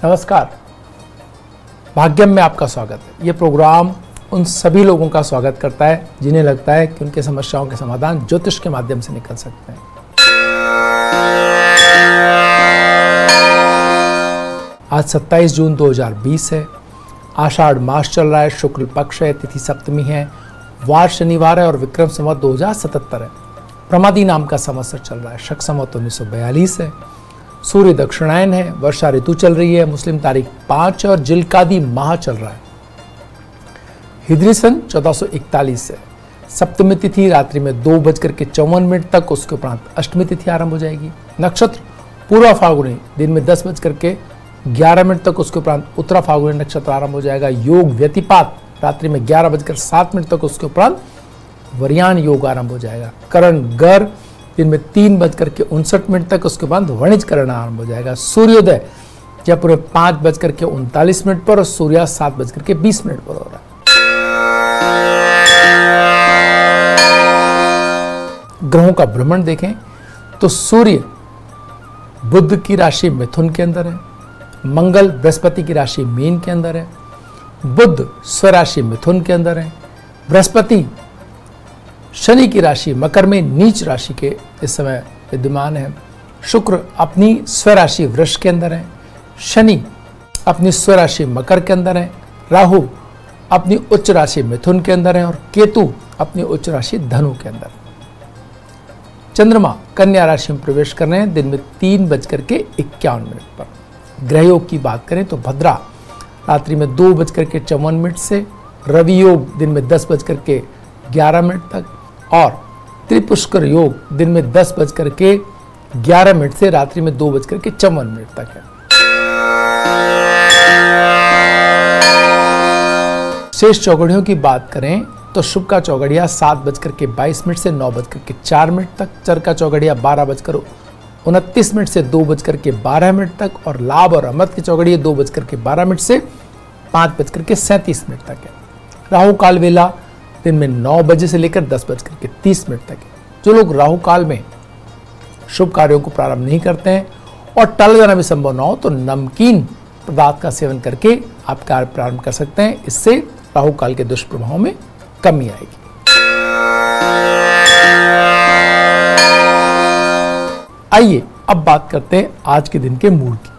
नमस्कार, भाग्यम में आपका स्वागत है। ये प्रोग्राम उन सभी लोगों का स्वागत करता है जिन्हें लगता है कि उनके समस्याओं के समाधान ज्योतिष के माध्यम से निकल सकते हैं। आज 27 जून 2020 है। आषाढ़ मास चल रहा है, शुक्ल पक्ष है, तिथि सप्तमी है, वार शनिवार है और विक्रम संवत 2077 है। प्रमादी नाम का संवत्सर चल रहा है। शक संवत 1942 है। सूर्य दक्षिणायन है। वर्षा ऋतु चल रही है। मुस्लिम तारीख 5 और जिलकादी माह चल रहा है। हिजरी सन 1441 है। सप्तमी तिथि रात्रि में 2:54 तक, उसके उपरांत अष्टमी तिथि आरंभ हो जाएगी। नक्षत्र पूर्वा फाल्गुनी दिन में 10:11 तक, उसके उपरांत उत्तरा फाल्गुनी नक्षत्र आरंभ हो जाएगा। योग व्यतिपात रात्रि में 11:07 तक, उसके उपरांत वरियान योग आरंभ हो जाएगा। करण गर दिन में 3:59 तक, उसके बाद वणिज करण आरंभ हो जाएगा। सूर्योदय जयपुर में 5:39 पर और सूर्यास्त 7:20 पर हो रहा है। ग्रहों का भ्रमण देखें तो सूर्य बुध की राशि मिथुन के अंदर है। मंगल बृहस्पति की राशि मीन के अंदर है। बुध स्वराशि मिथुन के अंदर है। बृहस्पति शनि की राशि मकर में नीच राशि के इस समय विद्यमान है। शुक्र अपनी स्वराशि वृष के अंदर है। शनि अपनी स्वराशि मकर के अंदर है। राहु अपनी उच्च राशि मिथुन के अंदर है और केतु अपनी उच्च राशि धनु के अंदर। चंद्रमा कन्या राशि में प्रवेश कर रहे हैं दिन में 3:51 पर। ग्रह योग की बात करें तो भद्रा रात्रि में 2:54 से, रवि योग दिन में 10:11 तक और त्रिपुष्कर योग दिन में 10:11 से रात्रि में 2:54 तक है। शेष चौघड़ियों की बात करें तो शुभ का चौघड़िया 7:22 से 9:04 तक, चर का चौघड़िया 12:29 से 2:12 तक और लाभ और अमृत की चौघड़िया 2:12 से 5:37 तक है। राहु काल वेला दिन में 9 बजे से लेकर 10:30 तक है। जो लोग राहु काल में शुभ कार्यों को प्रारंभ नहीं करते हैं और टल जाना भी संभव ना हो तो नमकीन पदार्थ का सेवन करके आप कार्य प्रारंभ कर सकते हैं। इससे राहु काल के दुष्प्रभावों में कमी आएगी। आइए अब बात करते हैं आज के दिन के मूड की।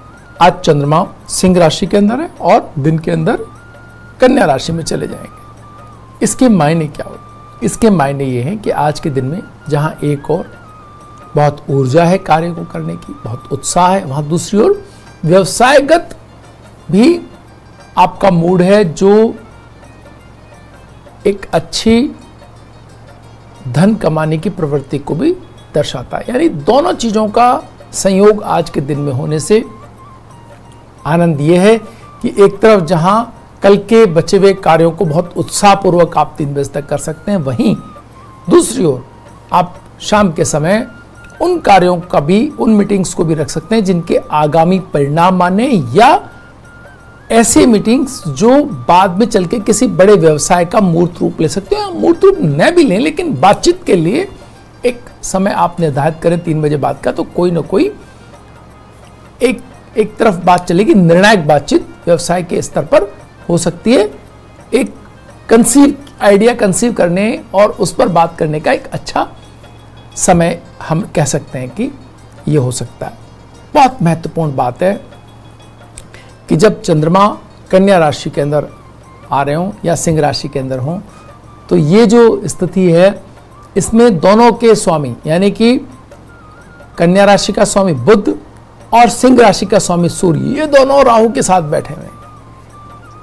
आज चंद्रमा सिंह राशि के अंदर है और दिन के अंदर कन्या राशि में चले जाएंगे। इसके मायने क्या हो? इसके मायने ये हैं कि आज के दिन में जहां एक और बहुत ऊर्जा है कार्य को करने की, बहुत उत्साह है, वहां दूसरी ओर व्यवसायगत भी आपका मूड है जो एक अच्छी धन कमाने की प्रवृत्ति को भी दर्शाता है। यानी दोनों चीजों का संयोग आज के दिन में होने से आनंद यह है कि एक तरफ जहां कल के बचे हुए कार्यों को बहुत उत्साहपूर्वक आप 3 बजे तक कर सकते हैं, वहीं दूसरी ओर आप शाम के समय उन कार्यों का भी, उन मीटिंग्स को भी रख सकते हैं जिनके आगामी परिणाम माने या ऐसे मीटिंग्स जो बाद में चल के किसी बड़े व्यवसाय का मूर्त रूप ले सकते हैं। मूर्त रूप न भी लें लेकिन बातचीत के लिए एक समय आप निर्धारित करें 3 बजे बाद का, तो कोई ना कोई एक तरफ बात चलेगी। निर्णायक बातचीत व्यवसाय के स्तर पर हो सकती है। एक आइडिया कंसीव करने और उस पर बात करने का एक अच्छा समय हम कह सकते हैं कि यह हो सकता है। बहुत महत्वपूर्ण बात है कि जब चंद्रमा कन्या राशि के अंदर आ रहे हों या सिंह राशि के अंदर हों तो ये जो स्थिति है इसमें दोनों के स्वामी यानी कि कन्या राशि का स्वामी बुध और सिंह राशि का स्वामी सूर्य, ये दोनों राहु के साथ बैठे हुए हैं।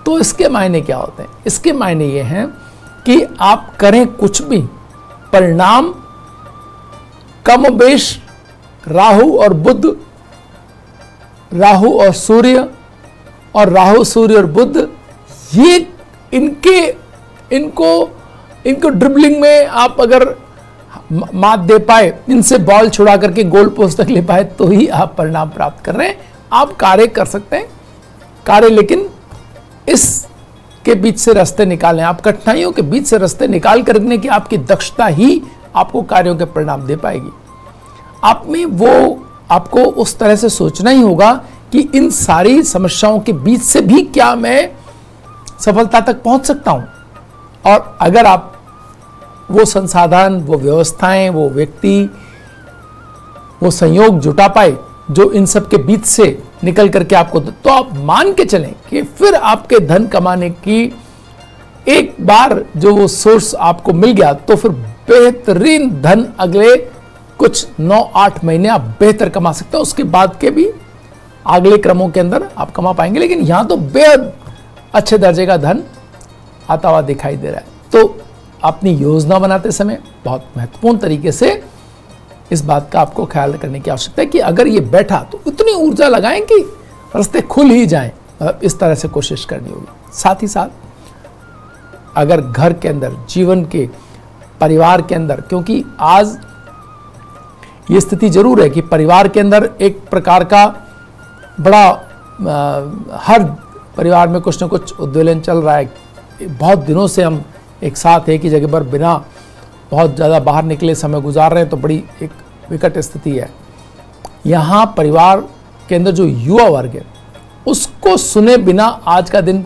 तो इसके मायने क्या होते हैं? इसके मायने ये हैं कि आप करें कुछ भी, परिणाम कमोबेश राहु और बुध, राहु और सूर्य और राहु सूर्य और बुध, ये इनको ड्रिबलिंग में आप अगर मात दे पाए, इनसे बॉल छुड़ा करके गोल पोस्ट तक ले पाए तो ही आप परिणाम प्राप्त कर रहे हैं। आप कार्य कर सकते हैं कार्य, लेकिन इस के बीच से रास्ते निकालें। आप कठिनाइयों के बीच से रास्ते निकाल करने की आपकी दक्षता ही आपको कार्यों के परिणाम दे पाएगी। आप में वो आपको उस तरह से सोचना ही होगा कि इन सारी समस्याओं के बीच से भी क्या मैं सफलता तक पहुंच सकता हूं। और अगर आप वो संसाधन, वो व्यवस्थाएं, वो व्यक्ति, वो संयोग जुटा पाए जो इन सब के बीच से निकल करके आपको, तो आप मान के चलें कि फिर आपके धन कमाने की एक बार जो वो सोर्स आपको मिल गया तो फिर बेहतरीन धन अगले कुछ 9-8 महीने आप बेहतर कमा सकते हो। उसके बाद के भी अगले क्रमों के अंदर आप कमा पाएंगे, लेकिन यहां तो बेहद अच्छे दर्जे का धन आता हुआ दिखाई दे रहा है। तो अपनी योजना बनाते समय बहुत महत्वपूर्ण तरीके से इस बात का आपको ख्याल करने की आवश्यकता है कि अगर ये बैठा तो इतनी ऊर्जा लगाएं कि रास्ते खुल ही जाएं। इस तरह से कोशिश करनी होगी। साथ ही साथ अगर घर के अंदर, जीवन के, परिवार के अंदर, क्योंकि आज ये स्थिति जरूर है कि परिवार के अंदर एक प्रकार का बड़ा हर परिवार में कुछ न कुछ उद्वेलन चल रहा है। बहुत दिनों से हम एक साथ एक ही जगह पर बिना बहुत ज़्यादा बाहर निकले समय गुजार रहे हैं, तो बड़ी एक विकट स्थिति है। यहाँ परिवार के अंदर जो युवा वर्ग है उसको सुने बिना आज का दिन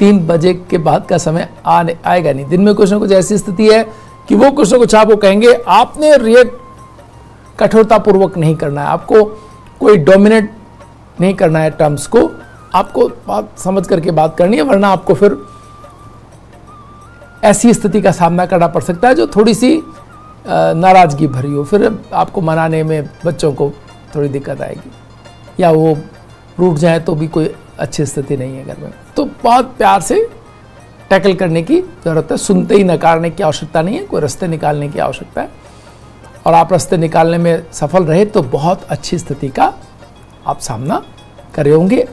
3 बजे के बाद का समय आएगा नहीं। दिन में कुछ ना कुछ ऐसी स्थिति है कि वो कुछ ना कुछ आपको कहेंगे, आपने रिएक्ट कठोरतापूर्वक नहीं करना है, आपको कोई डोमिनेट नहीं करना है टर्म्स को, आपको बात समझ करके बात करनी है, वरना आपको फिर ऐसी स्थिति का सामना करना पड़ सकता है जो थोड़ी सी नाराजगी भरी हो। फिर आपको मनाने में बच्चों को थोड़ी दिक्कत आएगी, या वो रूठ जाए तो भी कोई अच्छी स्थिति नहीं है घर में। तो बहुत प्यार से टैकल करने की ज़रूरत है। सुनते ही नकारने की आवश्यकता नहीं है, कोई रास्ते निकालने की आवश्यकता है। और आप रास्ते निकालने में सफल रहे तो बहुत अच्छी स्थिति का आप सामना कर रहे होंगे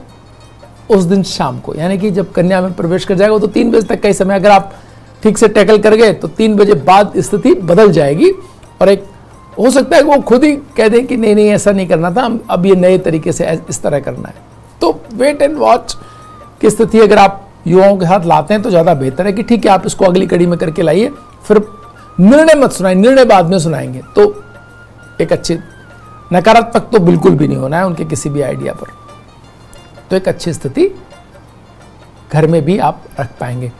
उस दिन शाम को, यानी कि जब कन्या में प्रवेश कर जाएगा तो 3 बजे तक का ही समय अगर आप ठीक से टैकल कर गए तो 3 बजे बाद स्थिति बदल जाएगी। और एक हो सकता है कि वो खुद ही कह दें कि नहीं नहीं ऐसा नहीं करना था, अब ये नए तरीके से इस तरह करना है। तो वेट एंड वॉच की स्थिति अगर आप युवाओं के साथ लाते हैं तो ज़्यादा बेहतर है कि ठीक है आप इसको अगली कड़ी में करके लाइए, फिर निर्णय मत सुनाएं, निर्णय बाद में सुनाएंगे। तो एक अच्छी, नकारात्मक तो बिल्कुल भी नहीं होना है उनके किसी भी आइडिया पर। तो एक अच्छी स्थिति घर में भी आप रख पाएंगे।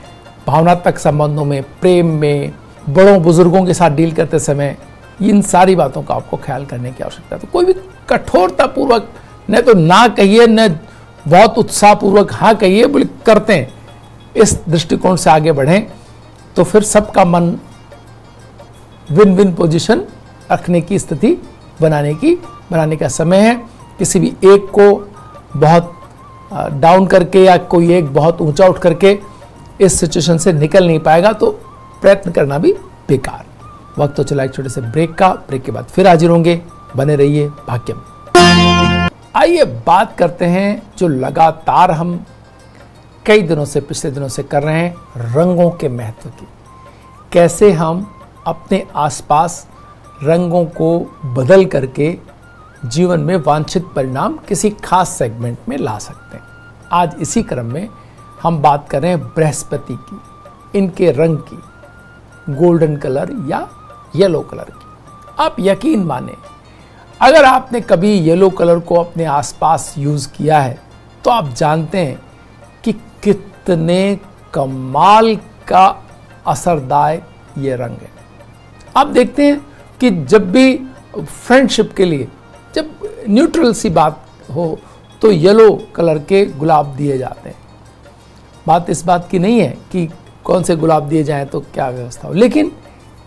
भावनात्मक संबंधों में, प्रेम में, बड़ों बुजुर्गों के साथ डील करते समय इन सारी बातों का आपको ख्याल करने की आवश्यकता है। तो कोई भी कठोरतापूर्वक न तो ना कहिए, न बहुत उत्साहपूर्वक हाँ कहिए, बोले करते हैं। इस दृष्टिकोण से आगे बढ़ें तो फिर सबका मन विन विन पोजीशन रखने की स्थिति बनाने का समय है। किसी भी एक को बहुत डाउन करके या कोई एक बहुत ऊंचा उठ करके इस सिचुएशन से निकल नहीं पाएगा, तो प्रयत्न करना भी बेकार। वक्त तो चला एक छोटे से ब्रेक का। ब्रेक के बाद फिर हाजिर होंगे, बने रहिए भाग्य में। आइए बात करते हैं जो लगातार हम कई दिनों से, पिछले दिनों से कर रहे हैं, रंगों के महत्व की। कैसे हम अपने आसपास रंगों को बदल करके जीवन में वांछित परिणाम किसी खास सेगमेंट में ला सकते हैं। आज इसी क्रम में हम बात कर रहे हैं बृहस्पति की, इनके रंग की, गोल्डन कलर या येलो कलर की। आप यकीन माने, अगर आपने कभी येलो कलर को अपने आसपास यूज़ किया है तो आप जानते हैं कि कितने कमाल का असरदायक ये रंग है। आप देखते हैं कि जब भी फ्रेंडशिप के लिए, जब न्यूट्रल सी बात हो तो येलो कलर के गुलाब दिए जाते हैं। बात इस बात की नहीं है कि कौन से गुलाब दिए जाएं तो क्या व्यवस्था हो, लेकिन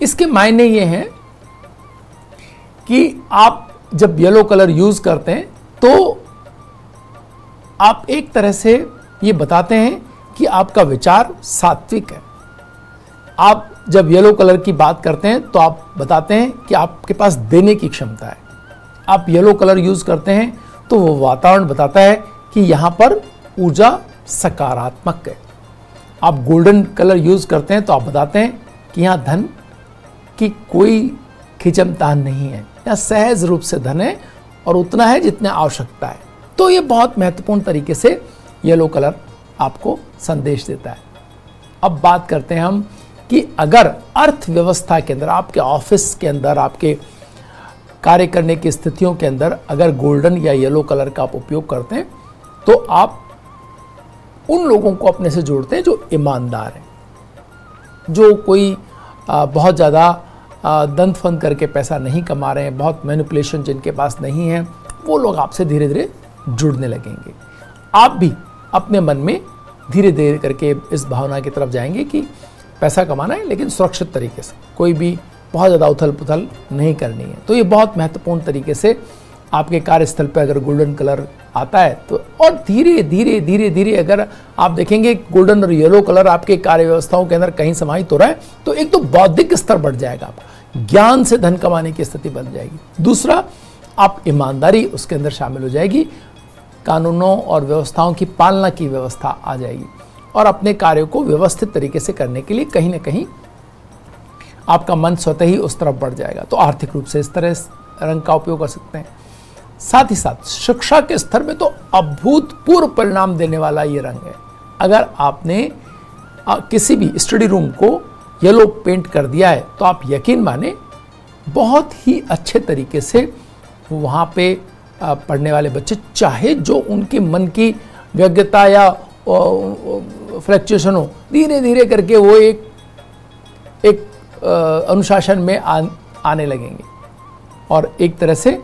इसके मायने ये हैं कि आप जब येलो कलर यूज करते हैं तो आप एक तरह से ये बताते हैं कि आपका विचार सात्विक है। आप जब येलो कलर की बात करते हैं तो आप बताते हैं कि आपके पास देने की क्षमता है। आप येलो कलर यूज करते हैं तो वो वातावरण बताता है कि यहाँ पर ऊर्जा सकारात्मक है। आप गोल्डन कलर यूज करते हैं तो आप बताते हैं कि यहाँ धन की कोई खिंचमतान नहीं है, या सहज रूप से धन है और उतना है जितना आवश्यकता है। तो ये बहुत महत्वपूर्ण तरीके से येलो कलर आपको संदेश देता है। अब बात करते हैं हम कि अगर अर्थव्यवस्था के अंदर, आपके ऑफिस के अंदर, आपके कार्य करने की स्थितियों के अंदर अगर गोल्डन या येलो कलर का आप उपयोग करते हैं तो आप उन लोगों को अपने से जोड़ते हैं जो ईमानदार हैं, जो कोई बहुत ज़्यादा दंत फंद करके पैसा नहीं कमा रहे हैं, बहुत मैनिपुलेशन जिनके पास नहीं है, वो लोग आपसे धीरे धीरे जुड़ने लगेंगे। आप भी अपने मन में धीरे धीरे करके इस भावना की तरफ जाएंगे कि पैसा कमाना है लेकिन सुरक्षित तरीके से, कोई भी बहुत ज़्यादा उथल पुथल नहीं करनी है। तो ये बहुत महत्वपूर्ण तरीके से आपके कार्यस्थल पर अगर गोल्डन कलर आता है तो, और धीरे धीरे धीरे धीरे अगर आप देखेंगे गोल्डन और येलो कलर आपके कार्य व्यवस्थाओं के अंदर कहीं समाहित हो रहा है तो एक तो बौद्धिक स्तर बढ़ जाएगा, आपका ज्ञान से धन कमाने की स्थिति बन जाएगी। दूसरा, आप ईमानदारी उसके अंदर शामिल हो जाएगी, कानूनों और व्यवस्थाओं की पालना की व्यवस्था आ जाएगी और अपने कार्यों को व्यवस्थित तरीके से करने के लिए कहीं ना कहीं आपका मन स्वतः ही उस तरफ बढ़ जाएगा। तो आर्थिक रूप से इस तरह रंग का उपयोग कर सकते हैं। साथ ही साथ शिक्षा के स्तर में तो अभूतपूर्व परिणाम देने वाला ये रंग है। अगर आपने किसी भी स्टडी रूम को येलो पेंट कर दिया है तो आप यकीन माने बहुत ही अच्छे तरीके से वहाँ पे पढ़ने वाले बच्चे, चाहे जो उनके मन की व्यग्रता या फ्लक्चुएशन हो, धीरे धीरे करके वो एक अनुशासन में आने लगेंगे और एक तरह से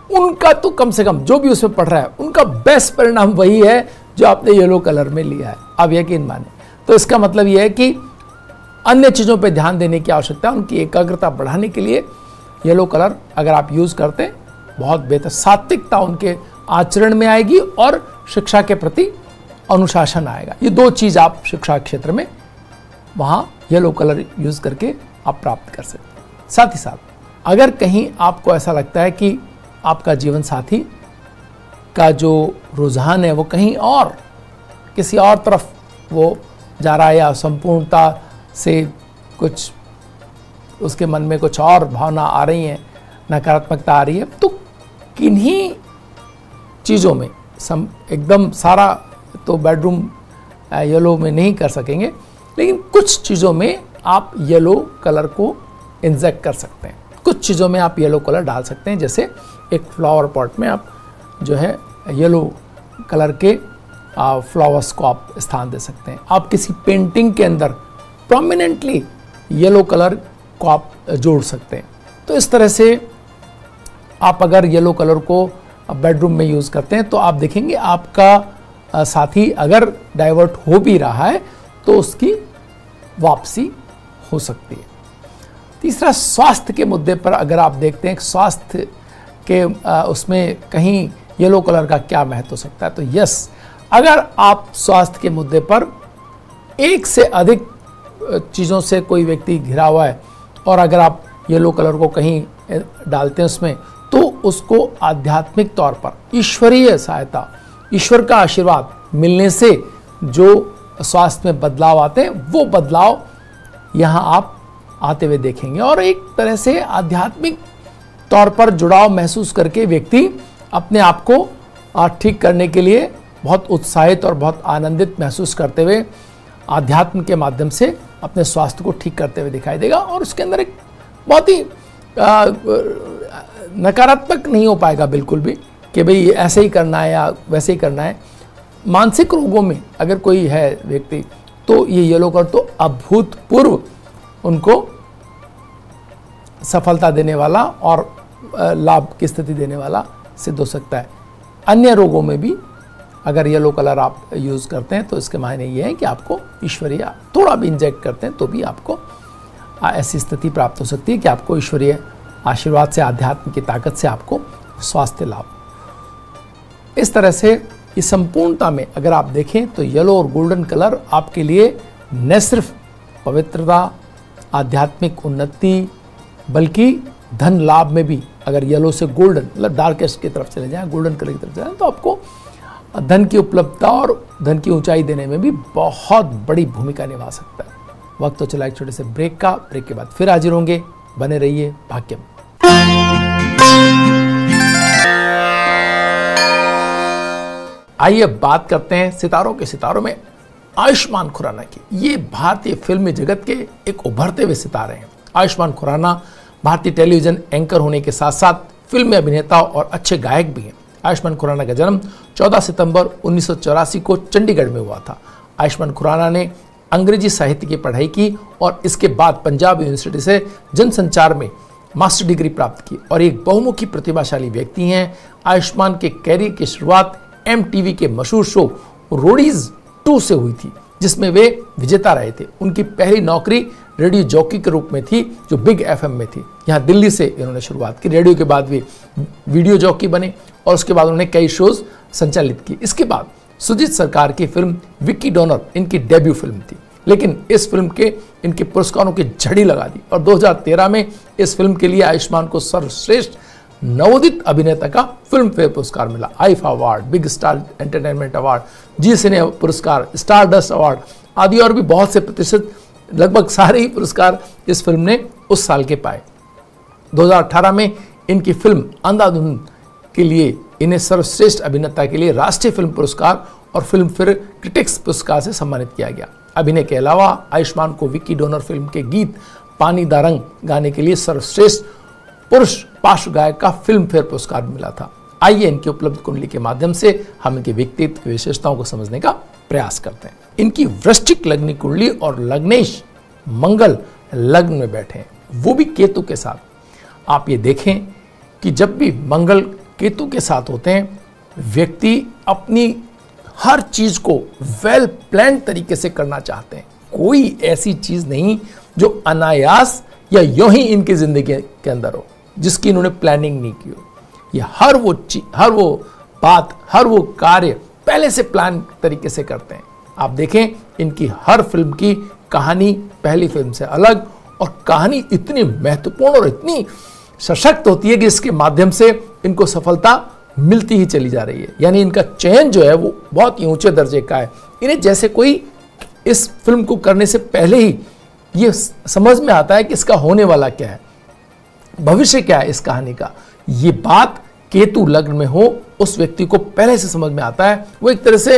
उनका तो कम से कम जो भी उसमें पढ़ रहा है उनका बेस्ट परिणाम वही है जो आपने येलो कलर में लिया है, आप यकीन माने। तो इसका मतलब यह है कि अन्य चीज़ों पे ध्यान देने की आवश्यकता है। उनकी एकाग्रता बढ़ाने के लिए येलो कलर अगर आप यूज़ करते हैं बहुत बेहतर, सात्विकता उनके आचरण में आएगी और शिक्षा के प्रति अनुशासन आएगा। ये दो चीज़ आप शिक्षा क्षेत्र में वहाँ येलो कलर यूज़ करके आप प्राप्त कर सकते हैं। साथ ही साथ अगर कहीं आपको ऐसा लगता है कि आपका जीवन साथी का जो रुझान है वो कहीं और किसी और तरफ वो जा रहा है या संपूर्णता से कुछ उसके मन में कुछ और भावना आ रही है, नकारात्मकता आ रही है, तो किन्हीं चीज़ों में एकदम सारा तो बेडरूम येलो में नहीं कर सकेंगे, लेकिन कुछ चीज़ों में आप येलो कलर को इंजेक्ट कर सकते हैं। कुछ चीज़ों में आप येलो कलर डाल सकते हैं, जैसे एक फ्लावर पॉट में आप जो है येलो कलर के फ्लावर्स को आप स्थान दे सकते हैं। आप किसी पेंटिंग के अंदर प्रोमिनेंटली येलो कलर को आप जोड़ सकते हैं। तो इस तरह से आप अगर येलो कलर को बेडरूम में यूज़ करते हैं तो आप देखेंगे आपका साथी अगर डाइवर्ट हो भी रहा है तो उसकी वापसी हो सकती है। तीसरा, स्वास्थ्य के मुद्दे पर अगर आप देखते हैं स्वास्थ्य के उसमें कहीं येलो कलर का क्या महत्व हो सकता है, तो यस, अगर आप स्वास्थ्य के मुद्दे पर एक से अधिक चीज़ों से कोई व्यक्ति घिरा हुआ है और अगर आप येलो कलर को कहीं डालते हैं उसमें, तो उसको आध्यात्मिक तौर पर ईश्वरीय सहायता, ईश्वर का आशीर्वाद मिलने से जो स्वास्थ्य में बदलाव आते हैं वो बदलाव यहाँ आप आते हुए देखेंगे और एक तरह से आध्यात्मिक तौर पर जुड़ाव महसूस करके व्यक्ति अपने आप को ठीक करने के लिए बहुत उत्साहित और बहुत आनंदित महसूस करते हुए आध्यात्म के माध्यम से अपने स्वास्थ्य को ठीक करते हुए दिखाई देगा और उसके अंदर एक बहुत ही नकारात्मक नहीं हो पाएगा बिल्कुल भी कि भाई ऐसे ही करना है या वैसे ही करना है। मानसिक रोगों में अगर कोई है व्यक्ति तो ये येलो कलर तो अभूतपूर्व उनको सफलता देने वाला और लाभ की स्थिति देने वाला सिद्ध हो सकता है। अन्य रोगों में भी अगर येलो कलर आप यूज़ करते हैं तो इसके मायने ये है कि आपको ईश्वरीय थोड़ा भी इंजेक्ट करते हैं तो भी आपको ऐसी स्थिति प्राप्त हो सकती है कि आपको ईश्वरीय आशीर्वाद से, आध्यात्म की ताकत से आपको स्वास्थ्य लाभ। इस तरह से इस संपूर्णता में अगर आप देखें तो येलो और गोल्डन कलर आपके लिए न सिर्फ पवित्रता, आध्यात्मिक उन्नति, बल्कि धन लाभ में भी अगर येलो से गोल्डन मतलब डार्केस्ट की तरफ चले जाएं, गोल्डन कलर की तरफ चले जाएं, तो आपको धन की उपलब्धता और धन की ऊंचाई देने में भी बहुत बड़ी भूमिका निभा सकता है। वक्त तो चला एक छोटे से ब्रेक का, ब्रेक के बाद फिर हाजिर होंगे, बने रहिए भाग्यम। आइए बात करते हैं सितारों के सितारों में आयुष्मान खुराना की। ये भारतीय फिल्मी जगत के एक उभरते हुए सितारे हैं। आयुष्मान खुराना भारतीय टेलीविजन एंकर होने के साथ साथ फिल्मी अभिनेता और अच्छे गायक भी हैं। आयुष्मान खुराना का जन्म 14 सितंबर 1984 को चंडीगढ़ में हुआ था। आयुष्मान खुराना ने अंग्रेजी साहित्य की पढ़ाई की और इसके बाद पंजाब यूनिवर्सिटी से जनसंचार में मास्टर डिग्री प्राप्त की और एक बहुमुखी प्रतिभाशाली व्यक्ति हैं। आयुष्मान के कैरियर की शुरुआत MTV के मशहूर शो रोडीज 2 से हुई थी, जिसमें वे विजेता रहे थे। उनकी पहली नौकरी रेडियो जॉकी के रूप में थी, जो बिग FM में थी। यहाँ दिल्ली से इन्होंने शुरुआत की। रेडियो के बाद वे वीडियो जॉकी बने और उसके बाद उन्होंने कई शोज संचालित किए। इसके बाद सुजीत सरकार की फिल्म विक्की डोनर इनकी डेब्यू फिल्म थी, लेकिन इस फिल्म के इनके पुरस्कारों की झड़ी लगा दी और 2013 में इस फिल्म के लिए आयुष्मान को सर्वश्रेष्ठ नवोदित अभिनेता का फिल्म फेयर पुरस्कार मिला। IIFA award, Big Star Entertainment award, Zee Cine पुरस्कार, स्टार डस्ट अवार्ड आदि और भी बहुत से प्रतिशत, लगभग सारे ही पुरस्कार इस फिल्म ने उस साल के पाए। 2018 में इनकी फिल्म अंधाधुन के लिए इन्हें सर्वश्रेष्ठ अभिनेता के लिए राष्ट्रीय फिल्म पुरस्कार और फिल्म फेयर क्रिटिक्स पुरस्कार से सम्मानित किया गया। अभिनय के अलावा आयुष्मान को विक्की डोनर फिल्म के गीत पानी दा रंग गाने के लिए सर्वश्रेष्ठ पुरुष पार्श्व गायक का फिल्म फेयर पुरस्कार मिला था। आइए इनकी उपलब्ध कुंडली के माध्यम से हम इनके व्यक्तित्व की विशेषताओं को समझने का प्रयास करते हैं। इनकी वृश्चिक लग्नी कुंडली और लग्नेश मंगल लग्न में बैठे हैं, वो भी केतु के साथ। आप ये देखें कि जब भी मंगल केतु के साथ होते हैं, व्यक्ति अपनी हर चीज को वेल प्लान तरीके से करना चाहते हैं। कोई ऐसी चीज नहीं जो अनायास या यूं ही इनकी जिंदगी के अंदर हो जिसकी इन्होंने प्लानिंग नहीं की हो। ये हर वो बात, हर वो कार्य पहले से प्लान तरीके से करते हैं। आप देखें इनकी हर फिल्म की कहानी पहली फिल्म से अलग, और कहानी इतनी महत्वपूर्ण और इतनी सशक्त होती है कि इसके माध्यम से इनको सफलता मिलती ही चली जा रही है। यानी इनका चयन जो है वो बहुत ही ऊंचे दर्जे का है। इन्हें जैसे कोई इस फिल्म को करने से पहले ही ये समझ में आता है कि इसका होने वाला क्या है, भविष्य क्या है इस कहानी का। ये बात केतु लग्न में हो उस व्यक्ति को पहले से समझ में आता है। वो एक तरह से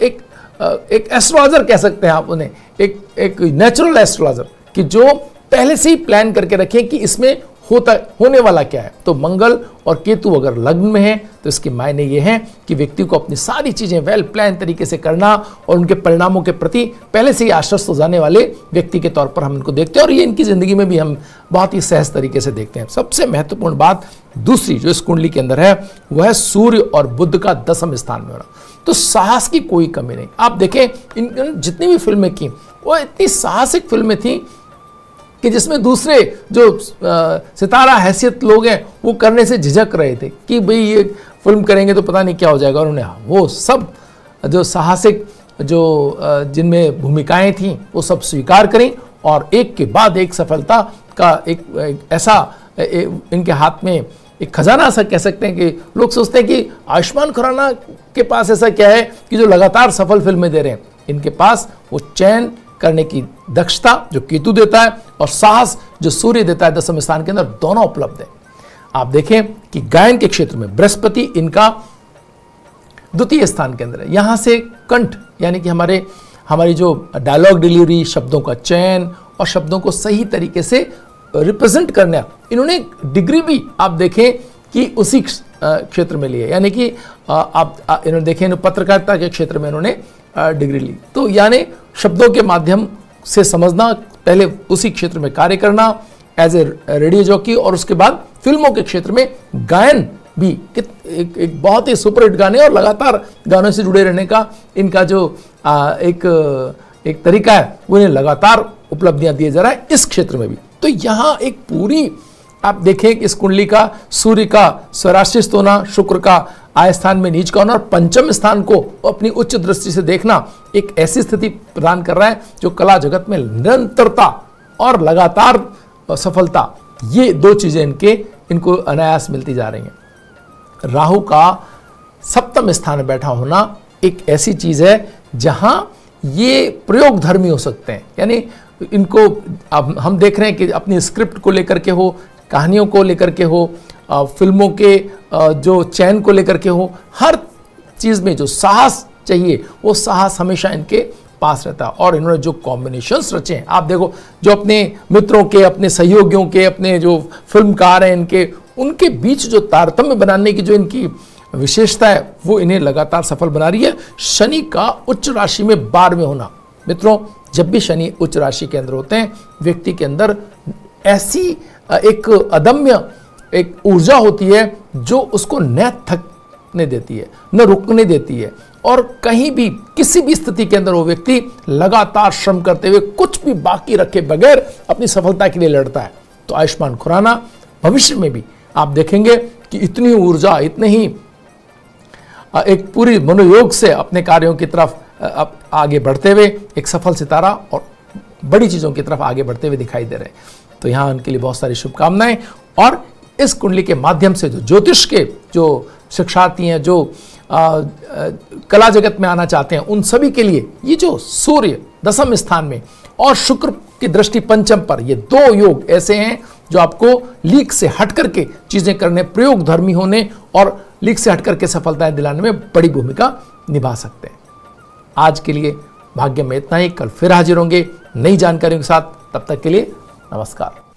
एक एस्ट्रोलॉजर कह सकते हैं आप उन्हें, एक नेचुरल एस्ट्रोलॉजर, कि जो पहले से ही प्लान करके रखे कि इसमें होने वाला क्या है। तो मंगल और केतु अगर लग्न में है तो इसके मायने ये हैं कि व्यक्ति को अपनी सारी चीजें वेल प्लान तरीके से करना और उनके परिणामों के प्रति पहले से ही आश्वस्त हो जाने वाले व्यक्ति के तौर पर हम इनको देखते हैं, और ये इनकी जिंदगी में भी हम बहुत ही सहज तरीके से देखते हैं। सबसे महत्वपूर्ण बात दूसरी जो इस कुंडली के अंदर है वह है सूर्य और बुध का 10वें स्थान में होना। तो साहस की कोई कमी नहीं। आप देखें इन जितनी भी फिल्में की वो इतनी साहसिक फिल्में थी कि जिसमें दूसरे जो सितारा हैसियत लोग हैं वो करने से झिझक रहे थे कि भाई ये फिल्म करेंगे तो पता नहीं क्या हो जाएगा। और उन्होंने वो सब जो साहसिक जो जिनमें भूमिकाएं थीं वो सब स्वीकार करें और एक के बाद एक सफलता का एक ऐसा इनके हाथ में एक खजाना सा कह सकते हैं कि लोग सोचते हैं कि आयुष्मान खुराना के पास ऐसा क्या है कि जो लगातार सफल फिल्में दे रहे हैं। इनके पास वो चयन करने की दक्षता जो केतु देता है और साहस जो सूर्य देता है 10वें स्थान के अंदर, दोनों उपलब्ध है। आप देखें कि गायन के क्षेत्र में बृहस्पति इनका 2 स्थान के अंदर है। यहां से कंठ यानी कि हमारी जो डायलॉग डिलीवरी, शब्दों का चयन और शब्दों को सही तरीके से रिप्रेजेंट करना, इन्होंने डिग्री भी आप देखें कि उसी क्षेत्र में ली है। यानी कि आप इन्होंने देखें पत्रकारिता के क्षेत्र में इन्होंने डिग्री ली। तो यानी शब्दों के माध्यम से समझना, पहले उसी क्षेत्र में कार्य करना एज ए रेडियो जॉकी, और उसके बाद फिल्मों के क्षेत्र में गायन भी एक बहुत ही सुपरहिट गाने और लगातार गानों से जुड़े रहने का इनका जो एक तरीका है वो इन्हें लगातार उपलब्धियां दिए जा रहा है इस क्षेत्र में भी। तो यहाँ एक पूरी आप देखें कि इस कुंडली का सूर्य का स्वराशिस्त होना, शुक्र का आय स्थान में नीच का होना और पंचम स्थान को अपनी उच्च दृष्टि से देखना एक ऐसी स्थिति प्रदान कर रहा है जो कला जगत में निरंतरता और लगातार सफलता, ये 2 चीजें इनको अनायास मिलती जा रही हैं। राहु का 7वें स्थान में बैठा होना एक ऐसी चीज है जहां ये प्रयोग धर्मी हो सकते हैं। यानी इनको अब हम देख रहे हैं कि अपनी स्क्रिप्ट को लेकर के हो, कहानियों को लेकर के हो, फिल्मों के जो चयन को लेकर के हो, हर चीज में जो साहस चाहिए वो साहस हमेशा इनके पास रहता है। और इन्होंने जो कॉम्बिनेशंस रचे हैं, आप देखो, जो अपने मित्रों के, अपने सहयोगियों के, अपने जो फिल्मकार हैं इनके, उनके बीच जो तारतम्य बनाने की जो इनकी विशेषता है वो इन्हें लगातार सफल बना रही है। शनि का उच्च राशि में 12वें होना, मित्रों जब भी शनि उच्च राशि के अंदर होते हैं, व्यक्ति के अंदर ऐसी एक अदम्य एक ऊर्जा होती है जो उसको न थकने देती है, न रुकने देती है, और कहीं भी किसी भी स्थिति के अंदर वो व्यक्ति लगातार श्रम करते हुए कुछ भी बाकी रखे बगैर अपनी सफलता के लिए लड़ता है। तो आयुष्मान खुराना भविष्य में भी आप देखेंगे कि इतनी ऊर्जा, इतने ही एक पूरी मनोयोग से अपने कार्यों की तरफ आगे बढ़ते हुए एक सफल सितारा और बड़ी चीज़ों की तरफ आगे बढ़ते हुए दिखाई दे रहे हैं। तो यहाँ उनके लिए बहुत सारी शुभकामनाएं। और इस कुंडली के माध्यम से जो ज्योतिष के जो शिक्षार्थी हैं, जो कला जगत में आना चाहते हैं, उन सभी के लिए ये जो सूर्य 10वें स्थान में और शुक्र की दृष्टि 5म पर, ये 2 योग ऐसे हैं जो आपको लीक से हट करके चीजें करने, प्रयोग धर्मी होने और लीक से हट करके सफलताएं दिलाने में बड़ी भूमिका निभा सकते हैं। आज के लिए भाग्य में इतना ही। कल फिर हाजिर होंगे नई जानकारियों के साथ। तब तक के लिए नमस्कार।